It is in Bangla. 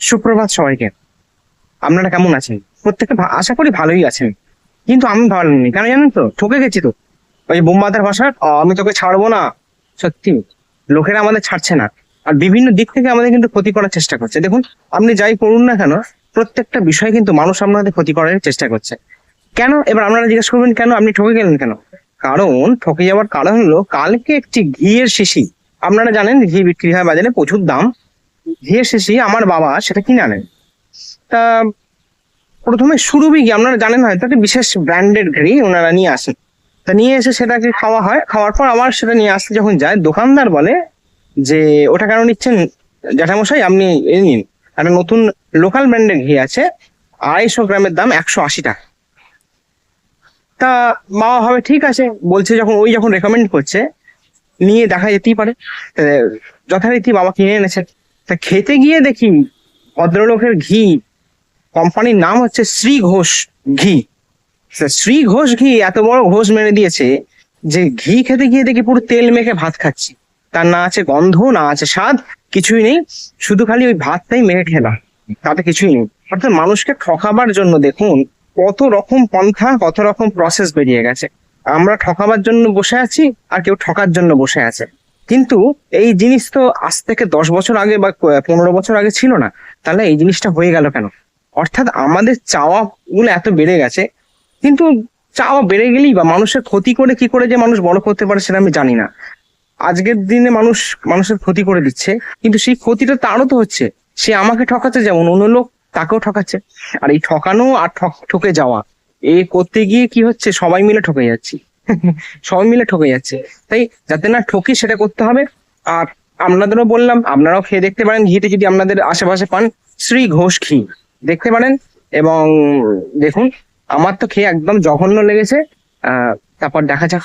সুপ্রভাত সবাইকে। আপনারা কেমন আছেন? প্রত্যেকে আশা করি ভালোই আছেন। কিন্তু আমি ভালো নেই, কেন জানেন তো? ঠকে গেছি তো। ওই বোমবাদের ভাষার আমি তোকে ছাড়বো না। সত্যি লোকেরা আমাদের ছাড়ছে না, আর বিভিন্ন দিক থেকে আমাদের কিন্তু ক্ষতি করার চেষ্টা করছে। দেখুন, আপনি যাই করুন না কেন, প্রত্যেকটা বিষয় কিন্তু মানুষ আপনাদের ক্ষতি করার চেষ্টা করছে। কেন? এবার আপনারা জিজ্ঞেস করবেন কেন আপনি ঠকে গেলেন কেন? কারণ ঠকে যাওয়ার কারণ হলো, কালকে একটি ঘিয়ের শিশি, আপনারা জানেন ঘি বিক্রি হয় বাজারে, প্রচুর দাম। ঘিয়ের শিশি আমার বাবা সেটা কিনে আনেন। তা প্রথমে সুরভি ঘি, আপনারা জানেন হয়তো, একটা বিশেষ ব্র্যান্ডেড ঘি ওনারা নিয়ে আসেন। তা নিয়ে এসে সেটাকে খাওয়া হয়, খাওয়ার পর আবার সেটা নিয়ে আসতে যখন যায়, দোকানদার বলে যে ওটা কেন নিচ্ছেন জ্যাঠামশাই, আপনি এই নিন, একটা নতুন লোকাল ব্র্যান্ডের ঘি আছে, 250 গ্রামের দাম 180 টাকা। তা বাবা হবে ঠিক আছে বলছে, যখন যখন রেকমেন্ড করছে, নিয়ে দেখা যেতেই পারে। যথারীতি বাবা কিনে এনেছে। তা খেতে গিয়ে দেখি ভদ্রলোকের ঘি, কোম্পানির নাম হচ্ছে শ্রী ঘোষ ঘি। শ্রী ঘোষ ঘি এত বড় ঘোষ মেরে দিয়েছে যে ঘি খেতে গিয়ে দেখি পুরো তেল মেখে ভাত খাচ্ছি। তার না আছে গন্ধ, না আছে স্বাদ, কিছুই নেই। শুধু খালি ওই ভাতটাই মেখে খেলাম, তাতে কিছুই নেই। অর্থাৎ মানুষকে ঠকাবার জন্য দেখুন কত রকম পন্থা, কত রকম প্রসেস বেরিয়ে গেছে। আমরা ঠকাবার জন্য বসে আছি, আর কেউ ঠকার জন্য বসে আছে। কিন্তু এই জিনিস তো আজ থেকে 10 বছর আগে বা 15 বছর আগে ছিল না। তাহলে এই জিনিসটা হয়ে গেল কেন? অর্থাৎ আমাদের চাওয়া গুলো এত বেড়ে গেছে। কিন্তু চাওয়া বেড়ে গেলেই বা মানুষের ক্ষতি করে কি করে যে মানুষ বড় করতে পারে সেটা আমি জানি না। আজকের দিনে মানুষ মানুষের ক্ষতি করে দিচ্ছে, কিন্তু সেই ক্ষতিটা তারও তো হচ্ছে। সে আমাকে ঠকাচ্ছে, যেমন অন্য লোক তাকেও ঠকাচ্ছে। আর এই ঠকানো আর ঠকে যাওয়া, এ করতে গিয়ে কি হচ্ছে, সবাই মিলে ঠকে যাচ্ছি। সবাই মিলে ঠকে যাচ্ছে। তাই যাতে না ঠকি সেটা করতে হবে। আর আপনাদেরও বললাম, আপনারাও খেয়ে দেখতে পারেন ঘিটা, যদি আপনাদের আশেপাশে পান, শ্রী ঘোষ ঘি দেখতে পারেন। এবং দেখুন, আমার তো খেয়ে একদম জঘন্য লেগেছে। তারপর দেখা যাক